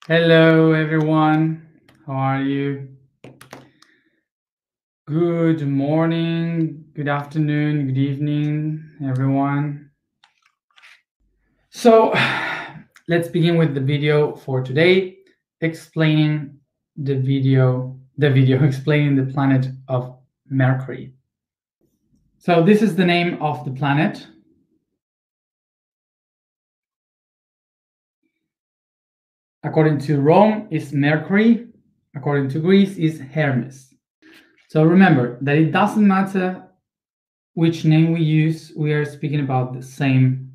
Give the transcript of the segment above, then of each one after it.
Hello, everyone. How are you? Good morning, good afternoon, good evening, everyone. So, let's begin with the video for today, explaining the video explaining the planet of Mercury. So, this is the name of the planet. According to Rome, is Mercury. According to Greece, is Hermes. So remember that it doesn't matter which name we use, we are speaking about the same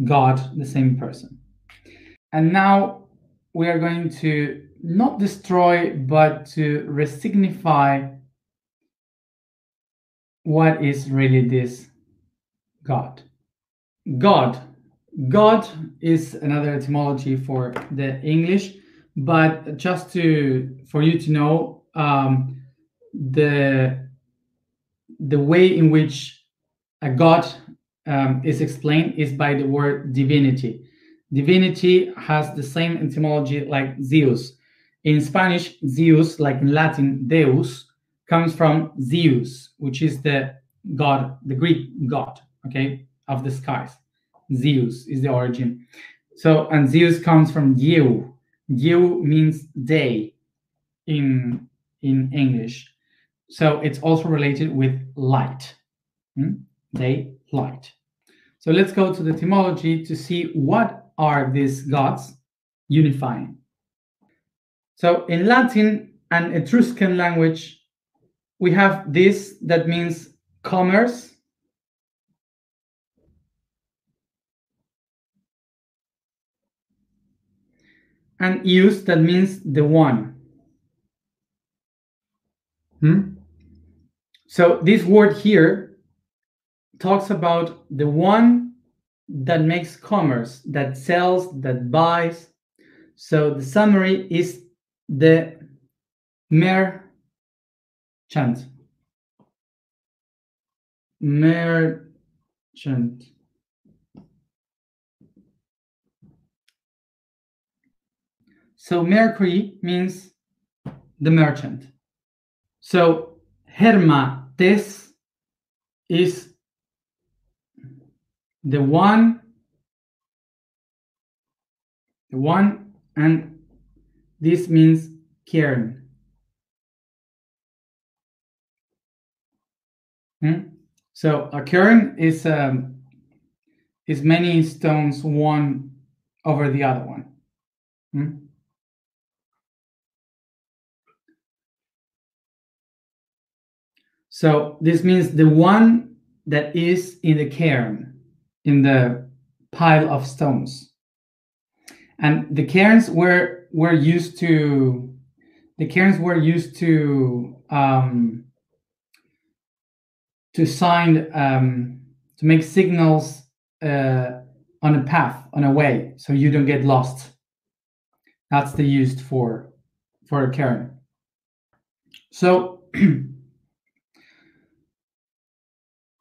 God, the same person. And now we are going to not destroy, but to resignify what is really this God. God is another etymology for the English, but just for you to know, the way in which a God is explained is by the word divinity. Divinity has the same etymology like Zeus. In Spanish, Zeus, like in Latin, Deus, comes from Zeus, which is the god, the Greek god, okay, of the skies. Zeus is the origin. So, and Zeus comes from Dieu. Dieu means day in English. So it's also related with light. Day, light. So let's go to the etymology to see what are these gods unifying. So in Latin and Etruscan language, we have this that means commerce, and use that means the one. So this word here talks about the one that makes commerce, that sells, that buys. So the summary is the merchant. Merchant. So Mercury means the merchant. So Hermates is the one, and this means cairn. So a cairn is many stones one over the other one. So this means the one that is in the cairn, in the pile of stones. And the cairns were used to sign, to make signals on a path, on a way, so you don't get lost. That's the used for a cairn. So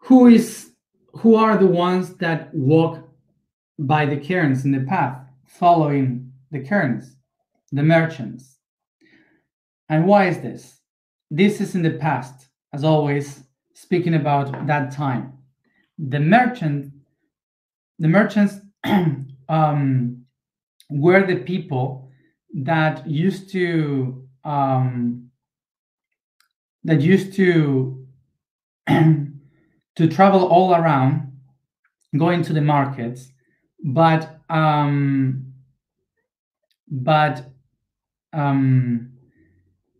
who are the ones that walk by the cairns in the path, following the cairns? The merchants. And why is this? This is in the past, as always, speaking about that time. The merchants were the people that used to to travel all around, going to the markets, but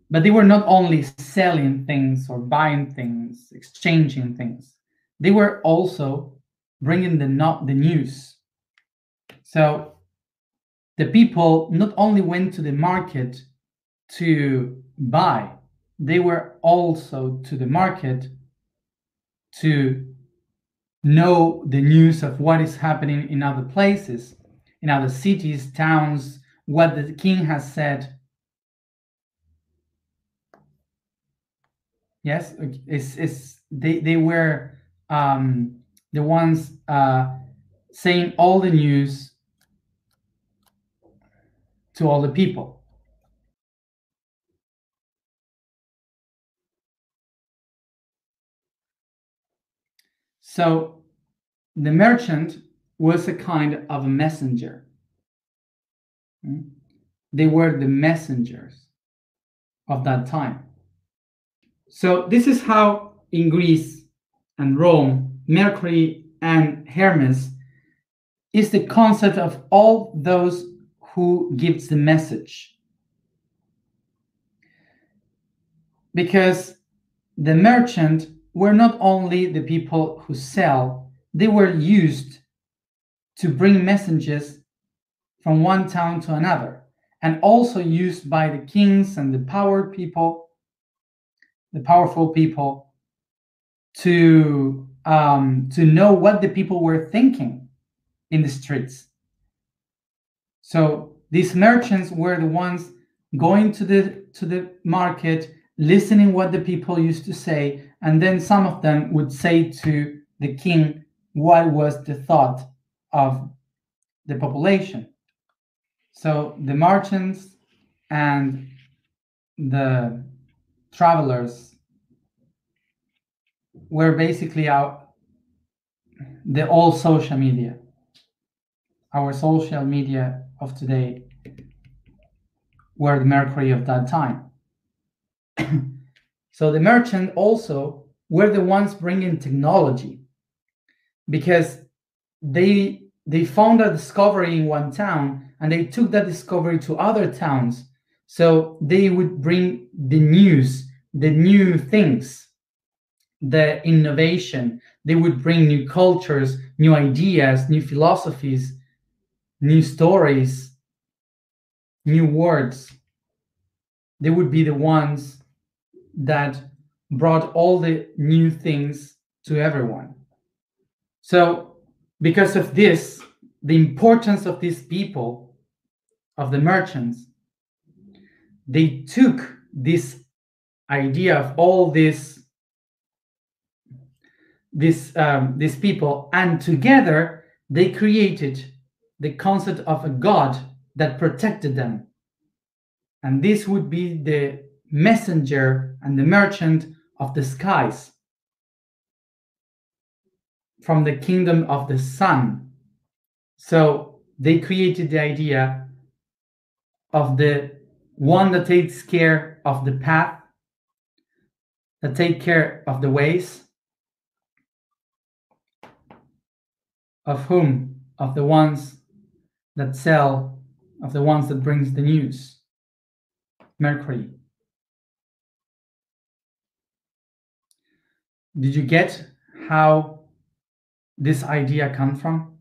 they were not only selling things or buying things, exchanging things. They were also bringing the news. So the people not only went to the market to buy, they were also to the market to know the news of what is happening in other places, in other cities, towns, what the king has said. Yes, they were the ones saying all the news to all the people. So the merchant was a kind of a messenger. They were the messengers of that time. So this is how in Greece and Rome, Mercury and Hermes is the concept of all those who gives the message. Because the merchant were not only the people who sell, they were used to bring messages from one town to another, and also used by the kings and the powerful people to know what the people were thinking in the streets. So these merchants were the ones going to the market, listening what the people used to say, and then some of them would say to the king what was the thought of the population. So the merchants and the travelers were basically the old social media. Our social media of today were the Mercury of that time. So the merchant also were the ones bringing technology, because they found a discovery in one town and they took that discovery to other towns. So they would bring the news, the new things, the innovation. They would bring new cultures, new ideas, new philosophies, new stories, new words. They would be the ones that brought all the new things to everyone. So because of this, the importance of these people, of the merchants, they took this idea of all these people, and together they created the concept of a god that protected them. And this would be the messenger and the merchant of the skies, from the kingdom of the sun. So they created the idea of the one that takes care of the path, that take care of the ways, of whom? Of the ones that sell, of the ones that brings the news. Mercury. Did you get how this idea comes from?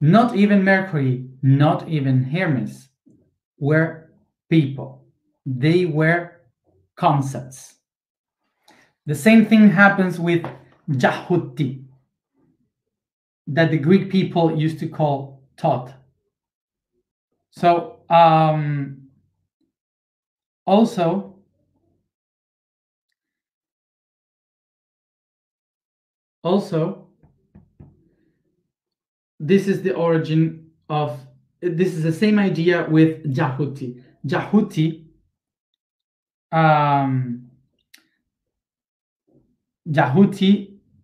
Not even Mercury, not even Hermes were people. They were concepts. The same thing happens with Yahuti, that the Greek people used to call Thoth. So also this is the origin of, this is the same idea with Yahuti. Yahuti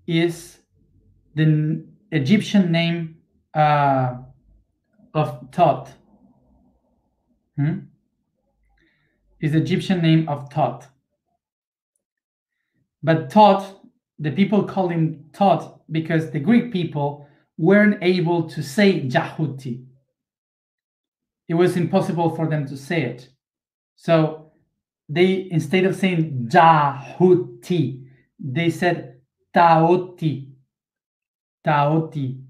is the Egyptian name of Thoth. Is the Egyptian name of Thoth. But Thoth, the people called him Thoth because the Greek people weren't able to say Yahuti. It was impossible for them to say it. So they, instead of saying Yahuti, they said Taoti. Taoti.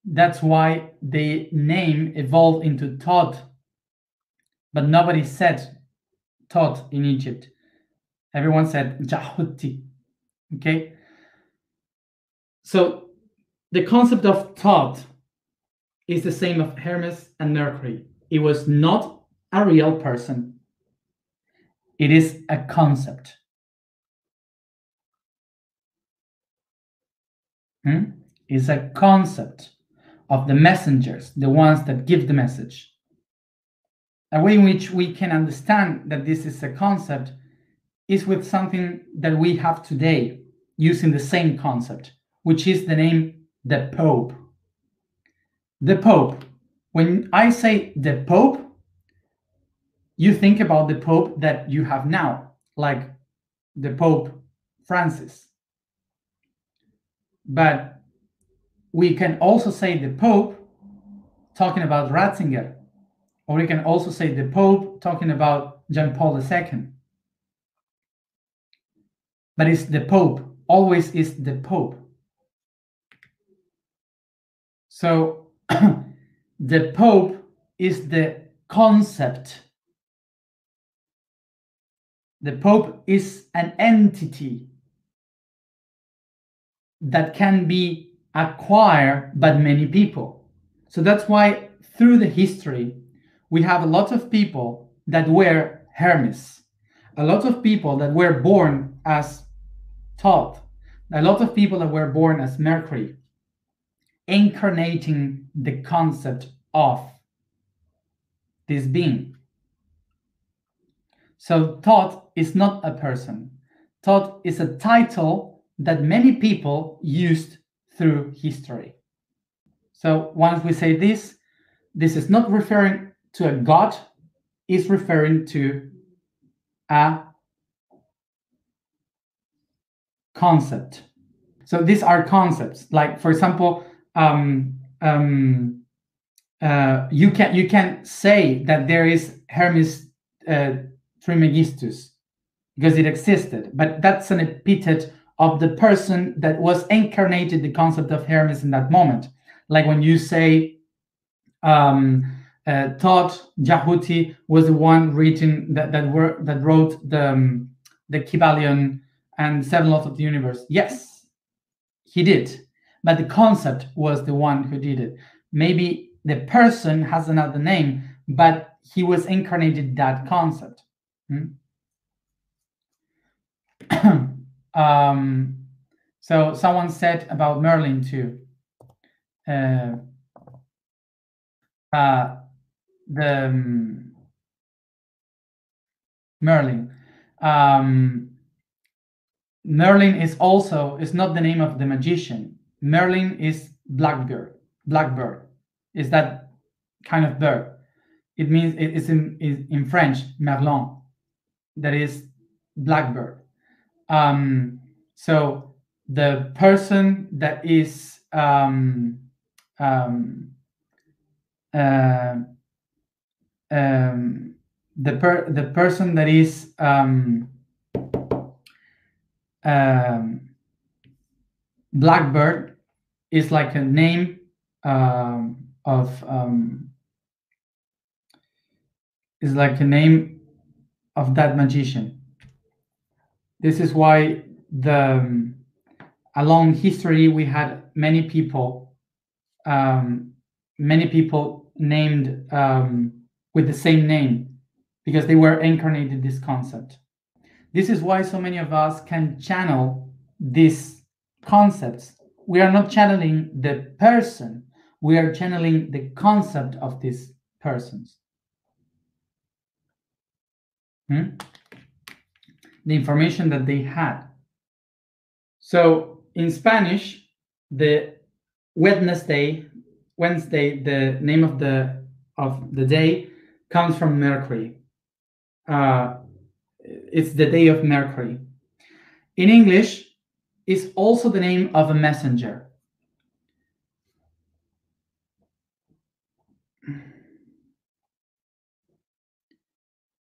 That's why the name evolved into Thoth. But nobody said Thoth in Egypt. Everyone said Yahuti. Okay? So the concept of Thoth is the same of Hermes and Mercury. It was not a real person. It is a concept. It's a concept of the messengers, the ones that give the message. A way in which we can understand that this is a concept is with something that we have today using the same concept, which is the name the Pope. The Pope. When I say the Pope, you think about the Pope that you have now, like the Pope Francis. But we can also say the Pope talking about Ratzinger, or we can also say the Pope talking about John Paul II. But it's the Pope, always is the Pope. So the Pope is the concept. The Pope is an entity that can be acquired by many people. So that's why through the history, we have a lot of people that were Hermes, a lot of people that were born as Thoth, a lot of people that were born as Mercury, incarnating the concept of this being. So Thoth is not a person. Thoth is a title that many people used through history. So once we say this is not referring to a god, it's referring to a concept. So these are concepts. Like, for example, you can say that there is Hermes Trismegistus because it existed, but that's an epithet of the person that was incarnated the concept of Hermes in that moment. Like when you say Thoth Jahuti was the one written that wrote the Kybalion and Seven Laws of the Universe. Yes, he did, but the concept was the one who did it. Maybe the person has another name, but he was incarnated that concept. So someone said about Merlin too. Merlin. Merlin is not the name of the magician. Merlin is blackbird. Blackbird is that kind of bird. It means it's in French, Merlin. That is blackbird. So the person that is the person that is blackbird is like a name is like a name of that magician. This is why along history we had many people named with the same name because they were incarnated this concept. This is why so many of us can channel these concepts. We are not channeling the person, we are channeling the concept of these persons. The information that they had. So in Spanish, the Wednesday, the name of the day comes from Mercury. It's the day of Mercury. In English, it's also the name of a messenger.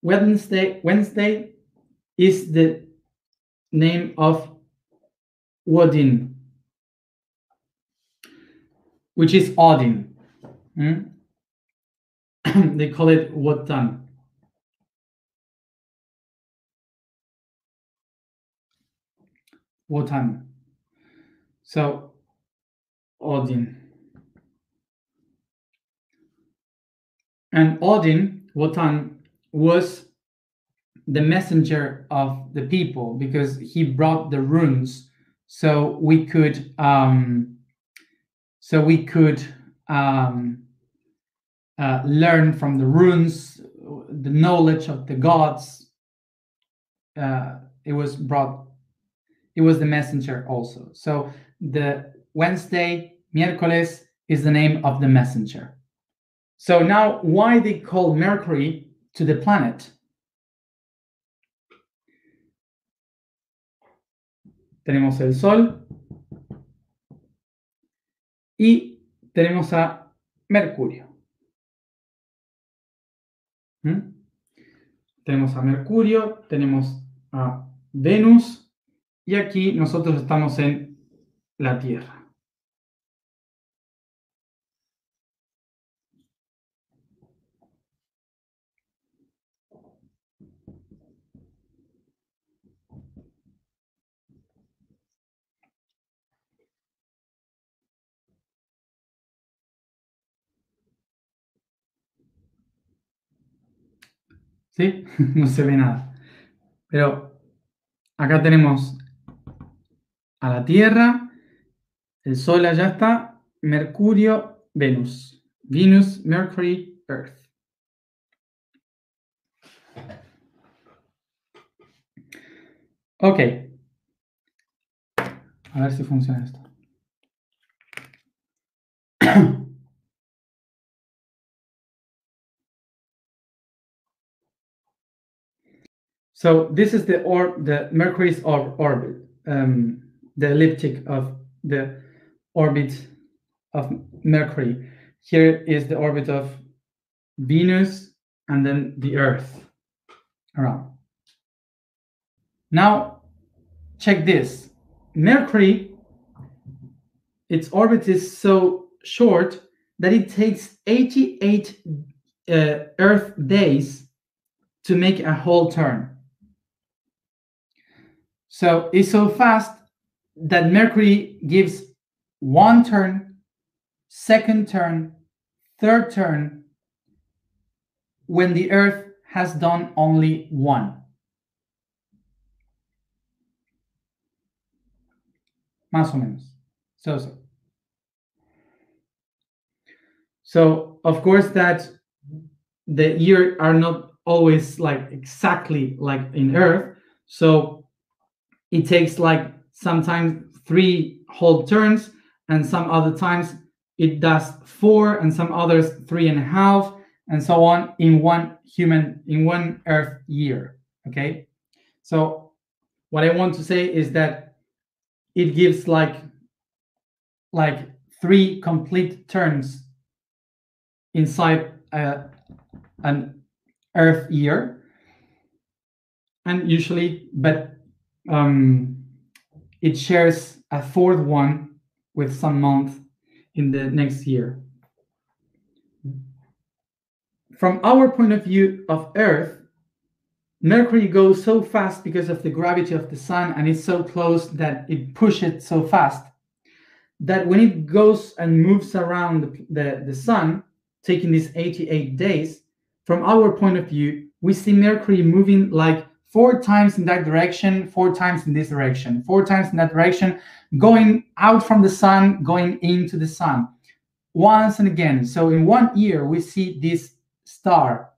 Wednesday is the name of Odin, which is Odin. They call it Wotan. Wotan. So Odin. And Odin, Wotan, was the messenger of the people because he brought the runes so we could learn from the runes so the knowledge of the gods, it was the messenger also. So the Wednesday, miércoles, is the name of the messenger. So now, why they call Mercury to the planet? Tenemos el Sol y tenemos a Mercurio. Tenemos a Mercurio, tenemos a Venus y aquí nosotros estamos en la Tierra. ¿Sí? No se ve nada. Pero acá tenemos a la Tierra, el Sol allá está, Mercurio, Venus. Venus, Mercury, Earth. Ok. A ver si funciona esto. So this is the Mercury's orbit, the elliptic of the orbit of Mercury. Here is the orbit of Venus and then the Earth around. Now, check this. Mercury, its orbit is so short that it takes 88 Earth days to make a whole turn. So it's so fast that Mercury gives one turn, second turn, third turn, when the Earth has done only one. Más o menos. So of course that the year are not always like exactly like in Earth. So it takes like sometimes 3 whole turns, and some other times it does 4, and some others 3.5, and so on in one Earth year. Okay, so what I want to say is that it gives like 3 complete turns inside an Earth year, and usually, but it shares a 4th one with some month in the next year. From our point of view of Earth, Mercury goes so fast because of the gravity of the sun, and it's so close that it pushes so fast that when it goes and moves around the sun, taking these 88 days, from our point of view, we see Mercury moving like 4 times in that direction, 4 times in this direction, 4 times in that direction, going out from the sun, going into the sun, once and again. So in 1 year, we see this star,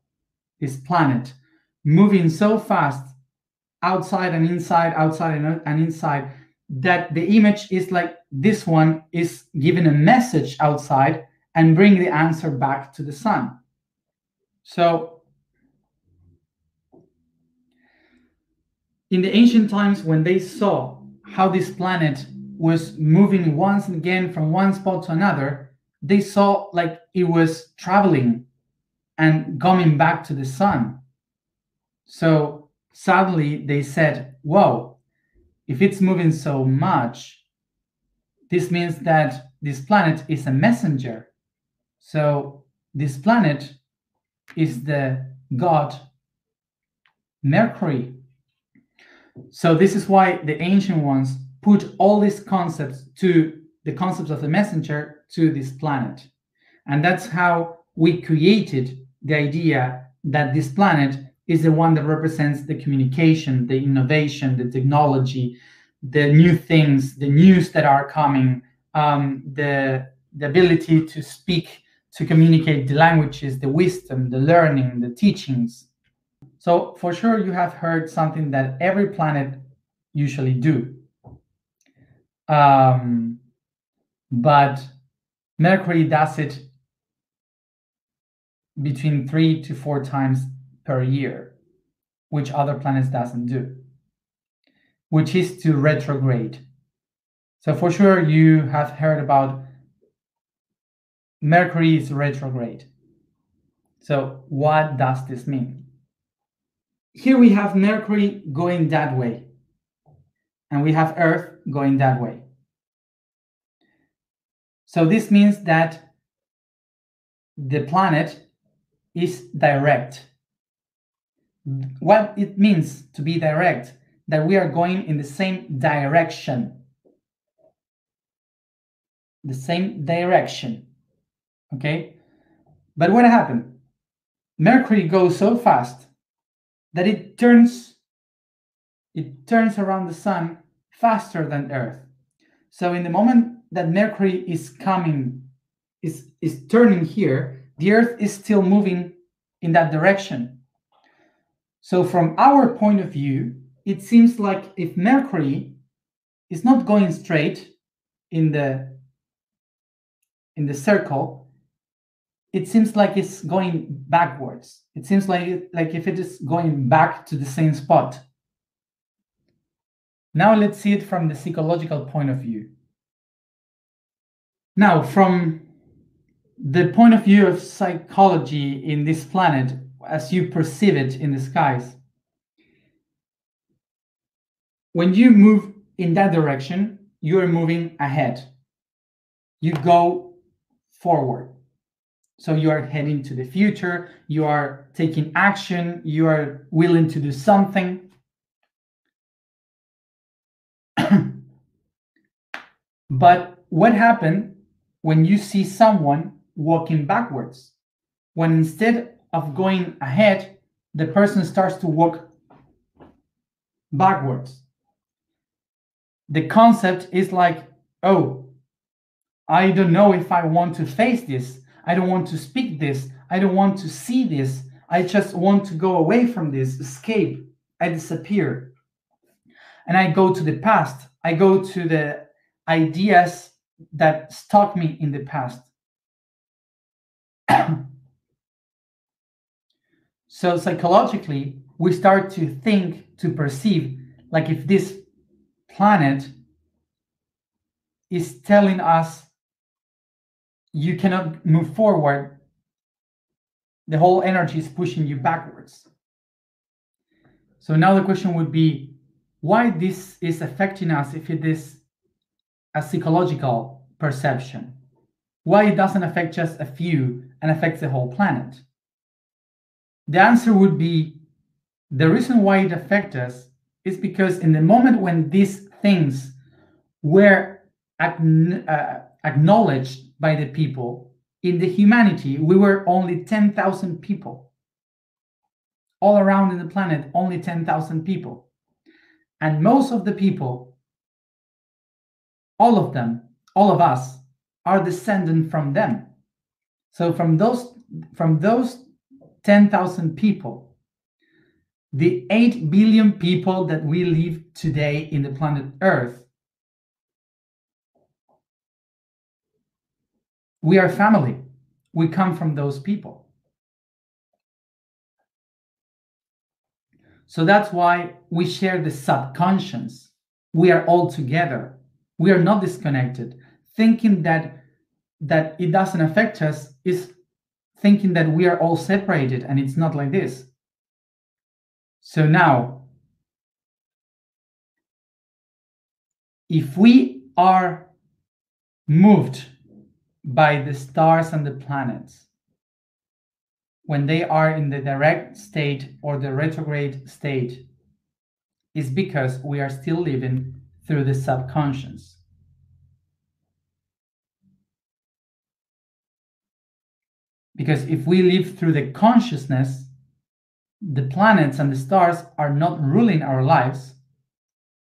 this planet, moving so fast, outside and inside, outside and inside, that the image is like this one is giving a message outside and bring the answer back to the sun. So in the ancient times, when they saw how this planet was moving once and again from one spot to another, they saw like it was traveling and coming back to the sun. So suddenly they said, whoa, if it's moving so much, this means that this planet is a messenger. So this planet is the god Mercury. So this is why the ancient ones put all these concepts to the concepts of the messenger to this planet. And that's how we created the idea that this planet is the one that represents the communication, the innovation, the technology, the new things, the news that are coming, the ability to speak to communicate the languages, the wisdom, the learning, the teachings. So for sure you have heard something that every planet usually do. But Mercury does it between 3 to 4 times per year, which other planets doesn't do, which is to retrograde. So for sure you have heard about Mercury is retrograde. So what does this mean? Here we have Mercury going that way, and we have Earth going that way. So this means that the planet is direct. What it means to be direct, that we are going in the same direction. The same direction. Okay? But what happened? Mercury goes so fast that it turns around the sun faster than Earth. So in the moment that Mercury is turning here, the Earth is still moving in that direction. So from our point of view, it seems like if Mercury is not going straight in the circle, it seems like it's going backwards. It seems like if it is going back to the same spot. Now let's see it from the psychological point of view. Now, from the point of view of psychology in this planet, as you perceive it in the skies, when you move in that direction, you are moving ahead. You go forward. So you are heading to the future, you are taking action, you are willing to do something. But what happened when you see someone walking backwards? When instead of going ahead, the person starts to walk backwards. The concept is like, oh, I don't know if I want to face this. I don't want to speak this. I don't want to see this. I just want to go away from this, escape. I disappear. And I go to the past. I go to the ideas that stuck me in the past. So psychologically, we start to think, to perceive, like if this planet is telling us you cannot move forward, the whole energy is pushing you backwards. So now the question would be, why this is affecting us if it is a psychological perception? Why it doesn't affect just a few and affects the whole planet? The answer would be, the reason why it affects us is because in the moment when these things were acknowledged by the people, in the humanity, we were only 10,000 people. All around in the planet, only 10,000 people. And most of the people, all of them, all of us, are descendant from them. So from those 10,000 people, the 8 billion people that we live today in the planet Earth, we are family. We come from those people. So that's why we share the subconscious. We are all together. We are not disconnected. Thinking that it doesn't affect us is thinking that we are all separated, and it's not like this. So now, if we are moved by the stars and the planets, when they are in the direct state or the retrograde state, is because we are still living through the subconscious. Because if we live through the consciousness, the planets and the stars are not ruling our lives.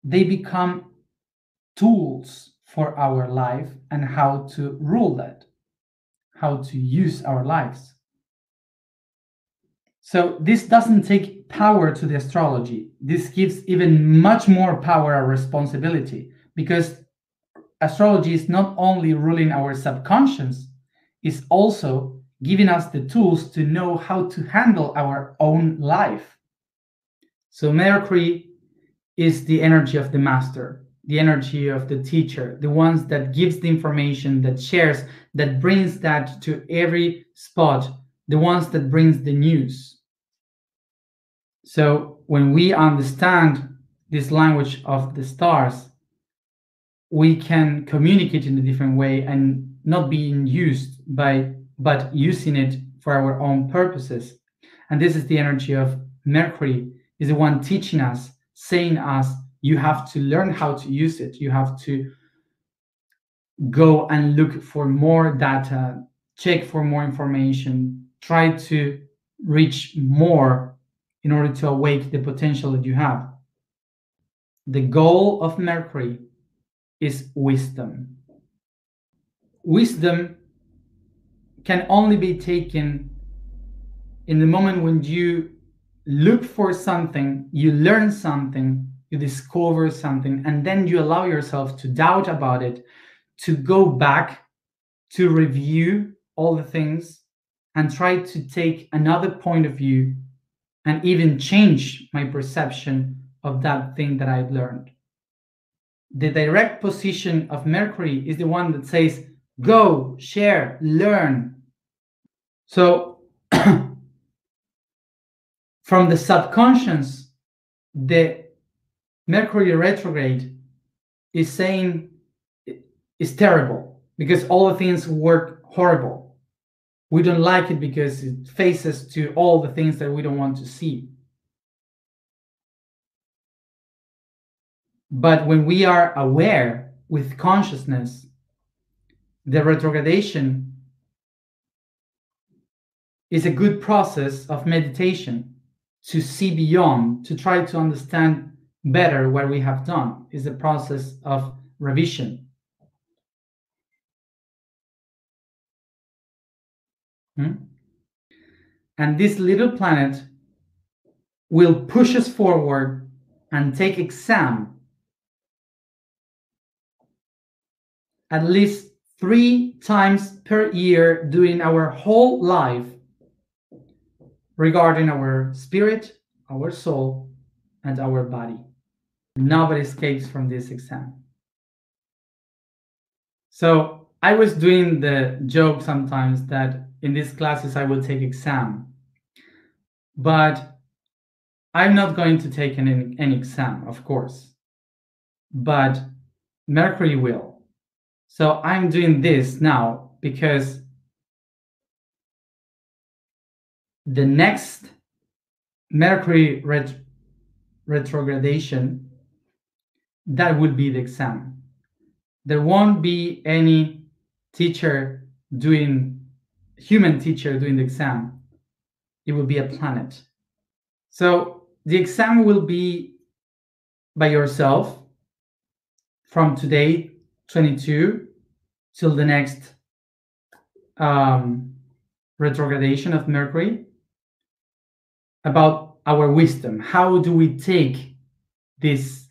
They become tools for our life and how to rule that, how to use our lives. So this doesn't take power to the astrology. This gives even much more power and responsibility, because astrology is not only ruling our subconscious, it's also giving us the tools to know how to handle our own life. So Mercury is the energy of the master, the energy of the teacher, the ones that gives the information, that shares, that brings that to every spot, the ones that brings the news. So when we understand this language of the stars, we can communicate in a different way and not being used by, but using it for our own purposes. And this is the energy of Mercury, is the one teaching us, saying us, you have to learn how to use it. You have to go and look for more data, check for more information, try to reach more in order to awake the potential that you have. The goal of Mercury is wisdom. Wisdom can only be taken in the moment when you look for something, you learn something, you discover something, and then you allow yourself to doubt about it, to go back, to review all the things, and try to take another point of view and even change my perception of that thing that I've learned. The direct position of Mercury is the one that says, go, share, learn. So from the subconscious, the Mercury retrograde is saying it's terrible because all the things work horrible. We don't like it because it faces to all the things that we don't want to see. But when we are aware with consciousness, the retrogradation is a good process of meditation to see beyond, to try to understand better what we have done. Is a process of revision. And this little planet will push us forward and take exam at least 3 times per year during our whole life regarding our spirit, our soul, and our body. Nobody escapes from this exam. So I was doing the joke sometimes that in these classes I will take exam, but I'm not going to take an exam, of course, but Mercury will. So I'm doing this now because the next Mercury retrogradation, that will be the exam. There won't be any teacher doing, human teacher doing the exam. It will be a planet. So the exam will be by yourself from today, 22, till the next retrogradation of Mercury, about our wisdom. How do we take this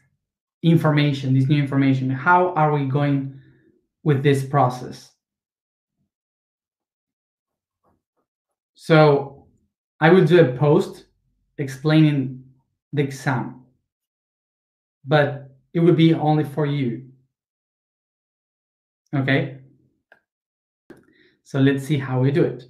information, this new information? How are we going with this process? So I will do a post explaining the exam, but it will be only for you. Okay? So let's see how we do it.